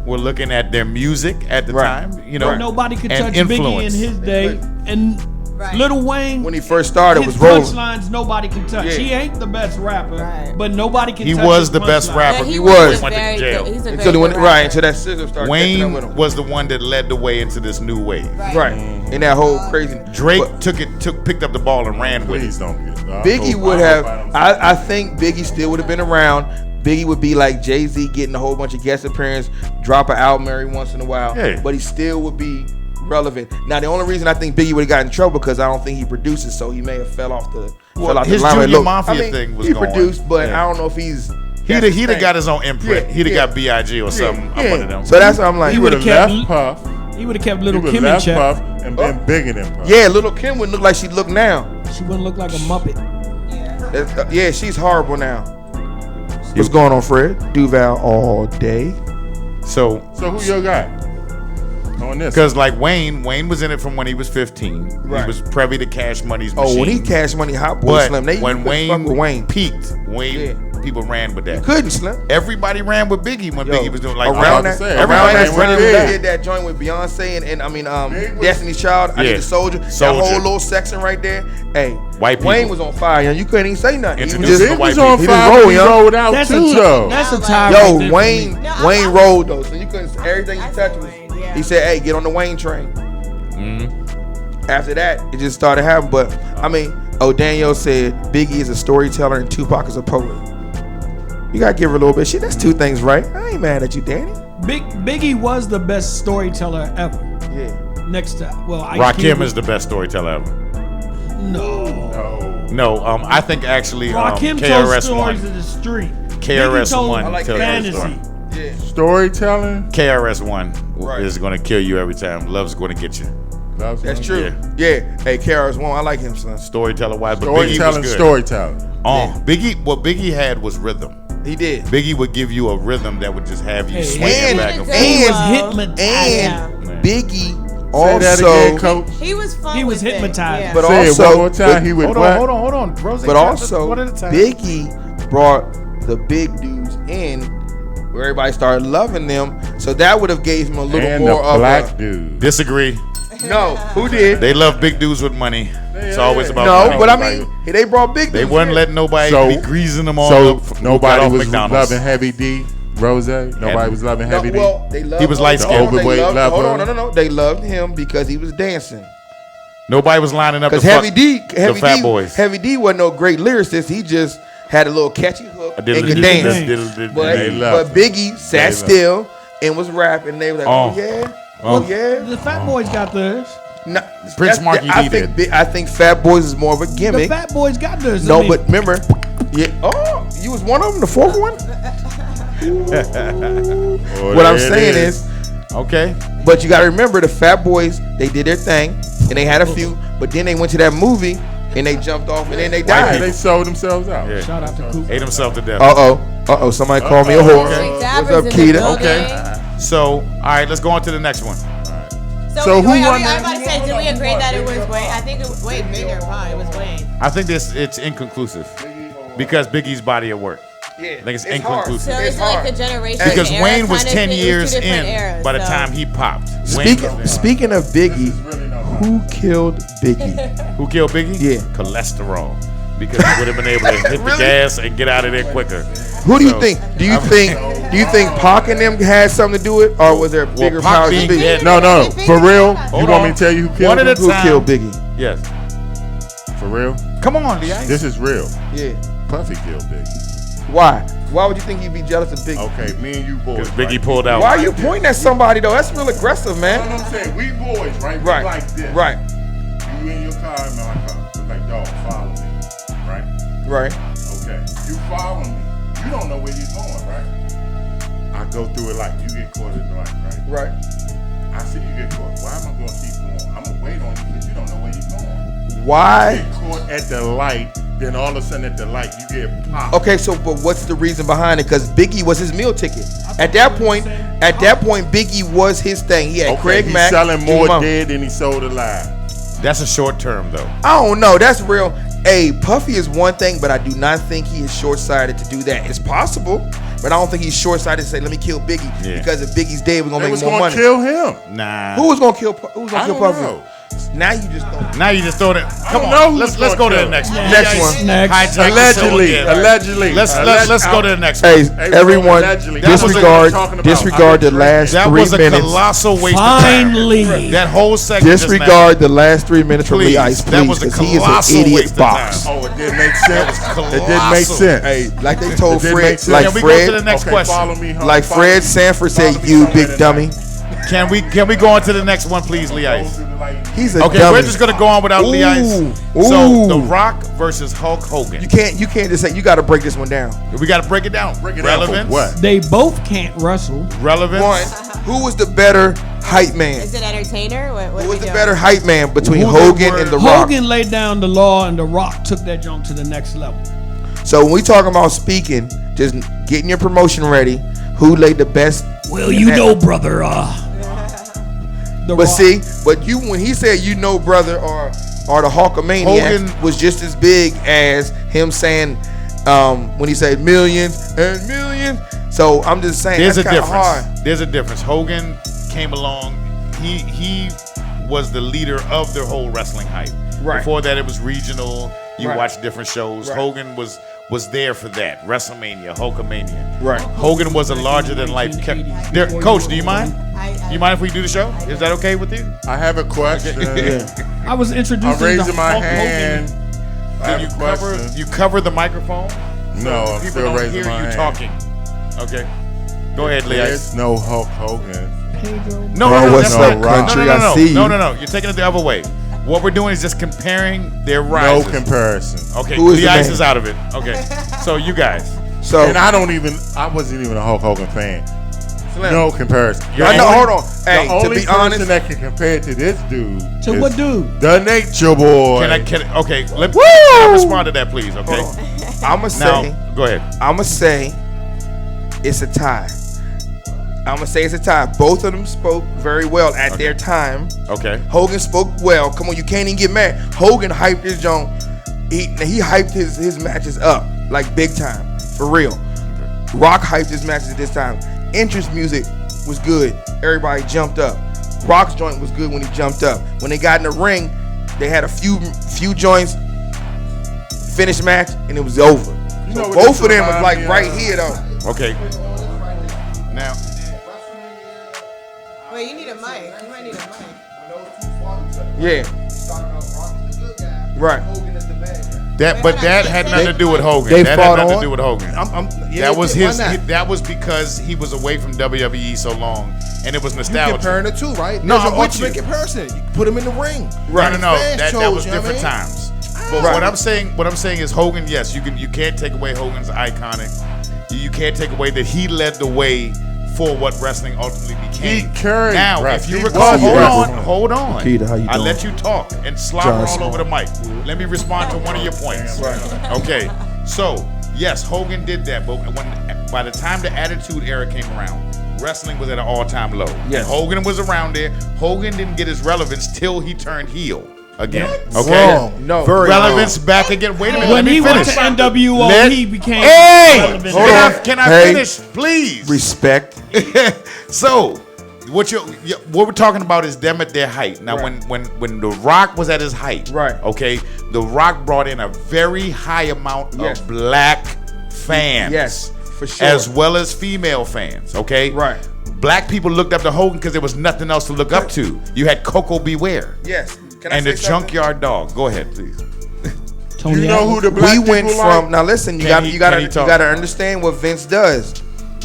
We're looking at their music at the Right. time. You know, Nobody could and touch Biggie in influence. his day, and Right. Lil Wayne. when he first started, his was rolling. punchlines nobody can touch. Yeah. He ain't the best rapper, Right. but nobody can. He touch was his the best punchlines. rapper. Yeah, He was. Went to very jail. good. He's a Until very he went good right rapper. until that scissor started catching up with Wayne him. was the one that led the way into this new wave. Right in that whole crazy. Drake But picked up the ball and ran with it. Please don't get it. Biggie would have. I think Biggie still would have been around. Biggie would be like Jay-Z, getting a whole bunch of guest appearances, drop an album every once in a while. Yeah. But he still would be relevant. Now, the only reason I think Biggie would have gotten in trouble because I don't think he produces, so he may have fell off the. fell out his the limelight. Junior Look, Mafia thing was he going. produced, but Yeah. I don't know if he's. He'd have got his own imprint. Yeah, He'd have yeah. got B.I.G. or something. I'm one of them. So that's what I'm like. He He would have kept- left Puff. He would have kept He Little would Kim have in left check. Puff and been bigger than Puff. Yeah, Little Kim would look like she look now. She wouldn't look like a Muppet. Yeah, she's horrible now. What's going on, Fred? Duval all day. So So who your guy on this? because like Wayne was in it from when he was 15. Right. He was privy to Cash Money's Oh, machine. when he Cash Money, Hot Boy but Slim, they when couldn't fuck with Wayne Wayne. peaked, Wayne people ran with that. Couldn't, Slim. Everybody ran with Biggie when Biggie was doing like around that. everybody Around was that running when with they that. did that joint with Beyonce and Destiny's Child. I Need a Soldier. That whole little section right there. Hey, White Wayne people. was on fire, young. You couldn't even say nothing. He was Introducing just the white He was on people. fire. He rolled out That's too, though. That's a tie. Yo, right there for Wayne, me. Wayne rolled though, so you couldn't say everything you I touched said was. Wayne, yeah. He said, "Hey, get on the Wayne train." After that, it just started happening. But I mean, Daniel said Biggie is a storyteller and Tupac is a poet. You gotta give her a little bit. Shit, that's two things, right? I ain't mad at you, Danny. Biggie was the best storyteller ever. Yeah. Next to Rakim is the best storyteller ever. No, I think actually Rakim told KRS stories One. of the street. KRS told One tells the fantasy. story. Yeah. Storytelling. KRS One Right. is gonna kill you every time. Love's gonna get you. That's true. Yeah. Hey, KRS One, I like him, son. Storyteller wise, but Biggie was Storytelling. good. Storytelling. Biggie. What Biggie had was rhythm. He did. Biggie would give you a rhythm that would just have you Hey, swinging back and forth. He was And hypnotized. Man. Biggie Say that also, again, Coach. He was fun. He was with it, hypnotized. yeah. but Say it also, one more time. He would Hold what? on. Rose, but also, Biggie brought the big dudes in, where everybody started loving them. So that would have gave him a little And more the of black a. dude. Disagree. No, who did? They love big dudes with money. It's always about No, money. but I mean, they brought big They dudes. wouldn't in. let nobody So- be greasing them all So up. who got nobody off was McDonald's. loving Heavy D, Rose. Nobody was loving No, Heavy D. well, they loved. He was light-skinned. hold on, they Overweight loved- lover. Hold on, no. They loved him because he was dancing. Nobody was lining up to Because fuck Heavy Fat D, Boys. Heavy D wasn't no great lyricist. He just had a little catchy hook and could dance. They loved But Biggie sat They still and was rapping. And they were like, Oh. oh yeah. The Fat Boys got theirs. No, Prince that's- Marky I D think did. I think Fat Boys is more of a The gimmick. Fat Boys got theirs. No, I mean, but remember, yeah. Oh, you was one of them, the fourth one. Oh, What I'm there it saying is, Okay. but you got to remember the Fat Boys. They did their thing, and they had a few. But then they went to that movie, and they jumped off, and then they Yeah, died. they sold themselves out. Yeah. shout out to Coop. Ate himself to death. Uh-oh. Somebody called me a whore. Sweet What's Dabbers up, in the Keita? building. Okay. So, all right, let's go on to the next one. So who wait, won I'm that? about to say, did we agree that it was Wayne? I think it was Wayne. Big or Pie? It was Wayne. I think it's inconclusive because Biggie's body of work. Yeah, I think it's hard. inconclusive. So It's it's like hard. the generation. Because era Wayne was kind of 10 thing. It was years two different in eras, by the so. time he popped. Wayne was Speaking of Biggie, who killed Biggie? Who killed Biggie? Yeah. Cholesterol. Because he would have been able to hit the Really? gas and get out of there quicker. Who do you So, think? Do you think Pac and them had something to do with it, or was there bigger Pac powers being than Biggie? dead- No. For real? Hold You want on. me to tell you who killed One at him? a Who time. killed Biggie? Yes. For real? Come on, D.I. This is real. Yeah. Puffy killed Biggie. Why? Why would you think he'd be jealous of Biggie? Okay, me and you boys. Because Biggie right? pulled out. Why are you pointing at somebody though? That's real aggressive, You man. know what I'm saying? We boys, right? We Right. like this. Right. You in your car, I'm in my car. It's like, dog, follow me. Right? Right. Okay. You follow me. You don't know where you're going, right? I go through it like you get caught at the light, right? Right. I see you get caught. Why am I going to keep going? I'm going to wait on you because you don't know where you're going. Why? You get caught at the light, then all of a sudden at the light, you get popped. Okay, so but what's the reason behind it? Because Biggie was his meal ticket. At that point, Biggie was his thing. He had Okay, Craig he's Mack. selling Jimmy more Mama. dead than he sold alive. That's a short term, though. I don't know. That's real. Hey, Puffy is one thing, but I do not think he is short-sighted to do that. It's possible, but I don't think he's short-sighted to say, "Let me kill Biggie," Yeah. because if Biggie's dead, we're gonna They make was more going money. to kill him. Nah. Who was gonna kill? Who was gonna I kill don't Puffy? know. Now you just don't. Now you just throw it. Come don't on, know who's let's go gonna to the kill next one. him. Next one. Next. Hijack the show Allegedly. again. Allegedly. Let's go to the next one. Hey, everyone, allegedly. That was a- disregard talking about- disregard the last That 3 was a minutes. colossal waste of time. Finally. That whole segment just Disregard the last 3 minutes from Please, Lee Ice, that please, was a because he is colossal an waste idiot of box. time. Oh, it didn't make sense. was It didn't make colossal. sense. Hey, like they told It didn't Fred, make sense. like Can we go to the Fred, next Okay, question? follow me home. like Follow Fred me. Sanford said, Follow me "You somewhere big tonight. dummy." Can we go on to the next one, please, Lee Ice? He's a Okay, dummy. we're just gonna go on without Lee Ice. Ooh. So, The Rock versus Hulk Hogan. You can't just say, you got to break this one down. We got to break it down. Break it down for Relevance. what? They both can't wrestle. Relevance. One, who was the better hype man? Is it entertainer? What Who we was the doing? better hype man between Who Hogan were- and The Rock? Hogan laid down the law, and The Rock took that junk to the next level. So when we talking about speaking, just getting your promotion ready, who laid the best? Well, in you that? know, brother. The But Rock. see, when he said "you know, brother," or the Hulkamaniac Hogan- was just as big as him saying, when he said millions and millions. So I'm just saying There's a that's kind of difference. hard. There's a difference. Hogan came along. He was the leader of the whole wrestling hype. Right. Before that, it was regional. You Right. watched different shows. Right. Hogan was there for that. WrestleMania, Hulkamania. Right. Hogan was a larger than life. Coach, do you mind? You mind if we do the show? Is that okay with you? I have a question. I was introduced I'm raising to my Hulk hand. Hogan. I have Did a you question. cover the microphone? No, I'm People still don't raising hear my you hand. talking. Okay. Go ahead, Leah. There's no Hulk Hogan. No, Bro, no, what's that's up, not- country? No, no, no, I see you. no, no, no. You're taking it the other way. What we're doing is just comparing their No rises. comparison. Okay, Who is the the ice man? is out of it. Okay, so you guys. So And I wasn't even a Hulk Hogan fan. Slim. No comparison. I know. Hold on. The Hey, to only be person honest, that can compare to this dude To is what dude? the Nature Boy. Okay, let me respond to that, please. Okay. I'ma Now, say, go ahead. I'ma say, it's a tie. I'ma say it's a tie. Both of them spoke very well at their time. Okay. Hogan spoke well. Come on, you can't even get mad. Hogan hyped his joint. He hyped his matches up like big time, for real. Rock hyped his matches at this time. Entrance music was good. Everybody jumped up. Rock's joint was good when he jumped up. When they got in the ring, they had a few joints. Finished match and it was over. You So know what both this of them was remind like me right of? here though. Okay. Now, Wait, you need a mic. You might need a mic. Yeah. Right. that had nothing to do with Hogan. They That had fought nothing to on? do with Hogan. Yeah, That was why his. not? That was because he was away from WWE so long, and it was You nostalgia. comparing the two, right? No, There's I'm an with ultimate you. comparison. You put him in the ring. Right. No, Fans that chose, was you know what I different mean? times. But what I'm saying is Hogan. Yes, you can't take away Hogan's iconic. You can't take away that he led the way for what wrestling ultimately became. He carried Now, wrestling. if you He recall, was wrestling. hold on. Keita, how you I doing? let you talk and slobber John all Cena. over the mic. Let me respond to one of your points. Okay, so yes, Hogan did that, but by the time the Attitude Era came around, wrestling was at an all-time low. Yes. And Hogan was around there. Hogan didn't get his relevance till he turned heel again. Okay, Wrong. No. Very relevance back again. Wait a minute. When let me he went finish. to NWO, Let- he became Hey! relevant. Hold on. Can I Hey. finish, please? Respect. So, what we're talking about is them at their height. Now, Right. when The Rock was at his height, Right. Okay, The Rock brought in a very high amount Yes. of black fans, Yes, for sure. as well as female fans. Okay, Right. Black people looked up to Hogan because there was nothing else to look up to. You had Coco Beware Yes. Can I and say the something? Junkyard Dog. Go ahead, please. Tony You know Atlas. who the black We people went like? from now. Listen, Can he talk? you gotta understand what Vince does.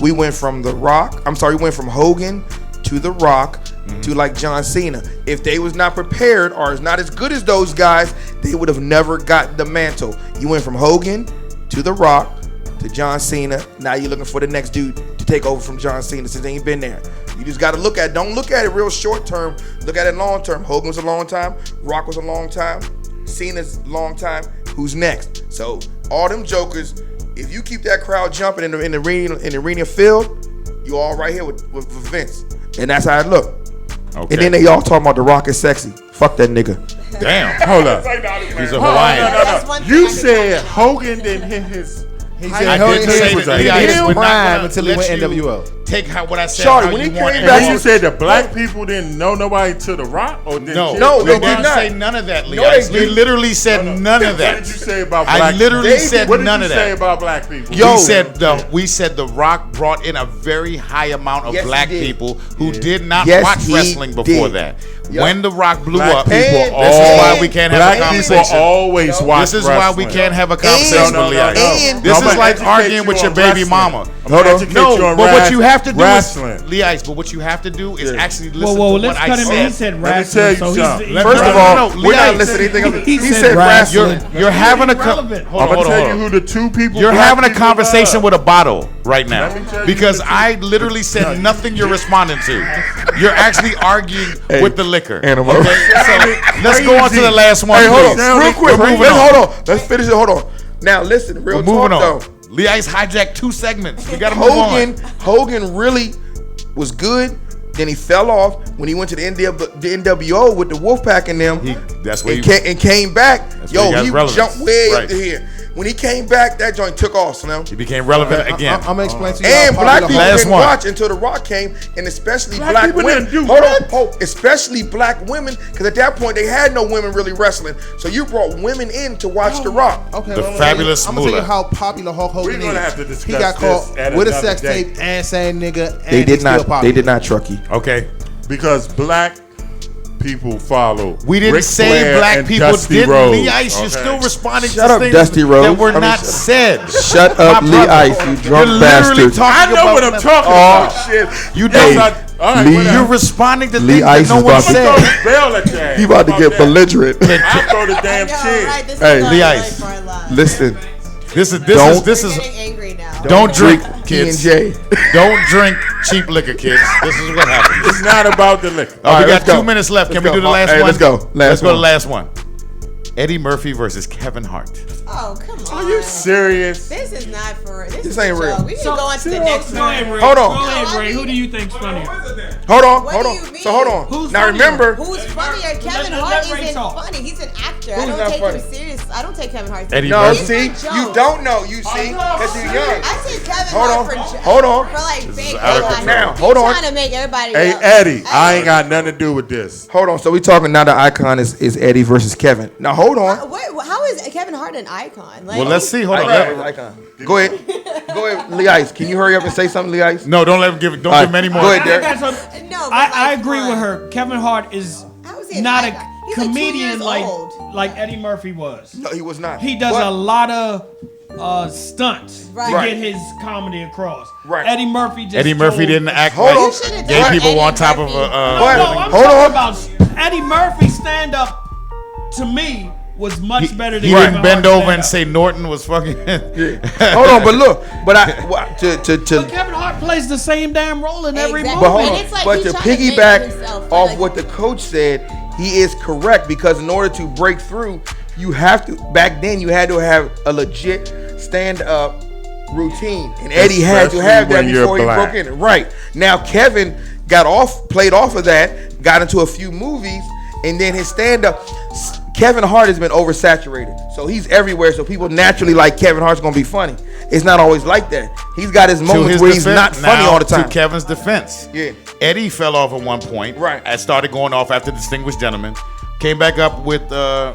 We went from The Rock. We went from Hogan to The Rock to like John Cena. If they was not prepared or is not as good as those guys, they would have never got the mantle. You went from Hogan to The Rock to John Cena. Now you're looking for the next dude to take over from John Cena since they ain't been there. You just got to don't look at it real short term. Look at it long term. Hogan was a long time. Rock was a long time. Cena's a long time. Who's next? So all them jokers, if you keep that crowd jumping in the arena field, you all right here with Vince. And that's how it look. Okay. And then they all talking about The Rock is sexy. Fuck that nigga. Damn, Hold up. he's a Hawaiian. That's one thing I You can said Hogan didn't hit his. He I said didn't say was that. a Leah, hit. we're not prime gonna until he let went you NWO. Take what I said. Shorty, how when you he want came it. back, And you said the black people didn't know nobody to The Rock? Or did No, you? No, we they didn't did not. say none of that, Lee. No, they We didn't. literally said none of What that. did you say about I black literally people? said What did none you of say that. about black people? Yo. We said The Rock brought in a very high amount of Yes, he black did. people who did not Yes, watch he wrestling before did. that. Yep. When The Rock blew Black up, people this is all- why we can't have a Black people conversation. always watch This is why we wrestling. can't have a conversation No, with no, Leah. no. And- This I'm is gonna like educate arguing you with your on baby wrestling. mama. I'm gonna educate No, you on but what you have to do wrestling. is, Lee Ice, but what you have to do is actually listen Whoa, to let's what cut I him. said. He said Let me tell wrestling. you So he's something. First of all, no, we're not Leah, listening to anything. he He said said wrestling. wrestling. You're having a Irrelevant. hold I'm on, gonna hold tell on. you who the two people. You're black having a people conversation love. with a bottle right now Let me tell you because the two- I literally said nothing you're responding to. You're actually arguing with the liquor. Animal. Okay, so let's go on to the last one. Hey, hold please. on, real quick. We're moving Let's on. hold on. Let's finish it. Hold on. Now listen, real We're moving talk on. though. Lee Ice hijacked 2 segments. We gotta move on. Hogan really was good. Then he fell off when he went to the NWO with the Wolfpack and them. That's where and came back. That's Yo, where he got he relevance. jumped way Right. up to here. When he came back, that joint took off, Slim. He became relevant again. I'm gonna explain to you. And black people Last didn't one. watch until The Rock came, and especially black people women. didn't do Hold what? on, especially black women, because at that point they had no women really wrestling. So you brought women in to watch The Rock. Okay, The well, fabulous I'm gonna tell you Moolah. how popular Hulk Hogan We're gonna is. have to discuss He got this caught at with a another sex day. tape and saying nigga. And They did he's still not. popular. They did not truck you. Okay. Because black people follow. We didn't Ric say Flair black and people Dusty didn't. Rhodes, Lee Ice, you're okay? still responding Shut to up, things Dusty Rhodes. that were I mean, not shut- said. Shut up, My Lee brother. Ice, you drunk You're literally bastard. talking I know about what I'm talking about. Shit. You Hey, don't. all right, Lee- whatever. You're responding to Lee things Ice that no is one about to- Throw said. this bell at your ass. He about to How get that? belligerent. I'll throw the I damn know, shit. right? This Hey, is Lee going Ice. for a lot. Listen, This is We're getting angry now. don't drink, kids. kids. Don't drink cheap liquor, kids. This is what happens. It's not about the liquor. Oh, we right, got let's go. 2 minutes left. Can Let's we do go. the last Hey, one? let's go. Let's go to one. the last one. Eddie Murphy versus Kevin Hart. Oh, come on. Are you serious? This is not for. This This is ain't a real. joke. We can go on to the next Go ahead, one. Ray. Hold on. Go ahead, No, I Ray. Who mean- do you think's funnier? Hold on, What hold do on. you mean? So hold on. Who's Now funnier? remember, Who's funnier? Kevin let Hart Ray isn't talk. funny. He's an actor. Who's I not don't take funny? him serious. I don't take Kevin Hart Eddie serious. no, Murphy? see, He's a you joke. don't know. You see, because you're young. I take Kevin Hold Hart on. for jo- Hold on. for like fake out of headlines. control. Now, He's hold on. trying to make everybody. Hey, else- Eddie, I ain't got nothing to do with this. Hold on. So we talking now. The icon is Eddie versus Kevin. Now hold on. How is Kevin Hart an icon? Like, Well, let's see. Hold on. Icon. Go ahead. Go ahead, Lee Ice. Can you hurry up and say something, Lee Ice? No, don't let him give it. Don't All give him right, any more. go ahead, I Derek. got some- No, but I like, agree come with on. her. Kevin Hart is How is he an not a icon? He's like 2 comedian years like old. Eddie Murphy was. No, he was not. He does But- a lot of stunts Right. to get his comedy across. Right. Eddie Murphy just Eddie Murphy told- didn't act Hold like on. You should've gay done people Eddie on top of Murphy. a. But- No, I'm hold talking on. about Eddie Murphy stand up. To me, was much better than He Kevin didn't bend Hart over and stand-up. say Norton was fucking. Hold on, but look, but to Kevin Hart plays the same damn role in every Exactly. movie. but hold And on, it's like but he to tried to make piggyback himself off like- what the coach said, he is correct because in order to break through, you have to. Back then, you had to have a legit stand-up routine, and Eddie had to Especially have that when you're before he black. broke in. Right now, Kevin played off of that, got into a few movies, and then his stand-up. Kevin Hart has been oversaturated, so he's everywhere. So people naturally like Kevin Hart's gonna be funny. It's not always like that. He's got his To moments his where he's defense, not funny now, all the time. To Kevin's defense, Yeah. Eddie fell off at one point. Right. And started going off after Distinguished Gentleman. Came back up with the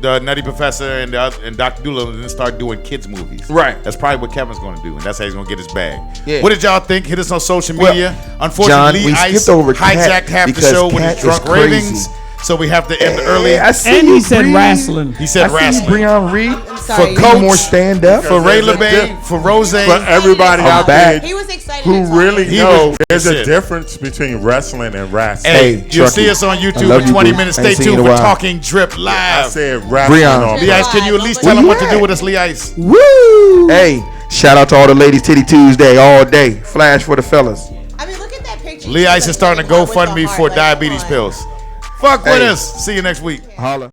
Nutty Professor and Dr. Dolittle, and then started doing kids movies. Right. That's probably what Kevin's going to do, and that's how he's going to get his bag. Yeah. What did y'all think? Hit us on social Well, media. John, Unfortunately, we Ice skipped over Cat hijacked half the because show with Cat his drunk is crazy. ravings, so we have to end early. Yeah, I see And you, he said Bree. wrestling. He said I see wrestling. you, Breon Reed. I'm sorry. For Coach, More stand up. For Ray There's a LeBay, for Rose, For everybody I'm out back. there He was excited. who to talk. really He know was- there's listen. a difference between wrestling and wrestling. Hey, Hey, you'll Chucky, see us on I YouTube love in you, 20 boo. minutes. I Stay ain't seen tuned you in for a while. Talking Drip I Live. said wrestling Breon. on Lee Ice, can you at least tell them what to do with us, Lee Ice? Woo! Hey, shout out to all the ladies Titty Tuesday all day. Flash for the fellas. I mean, look at that picture. Lee Ice is starting to With the GoFundMe heart, for like, diabetes come on. pills. Fuck with Hey. us. See you next week. Holla.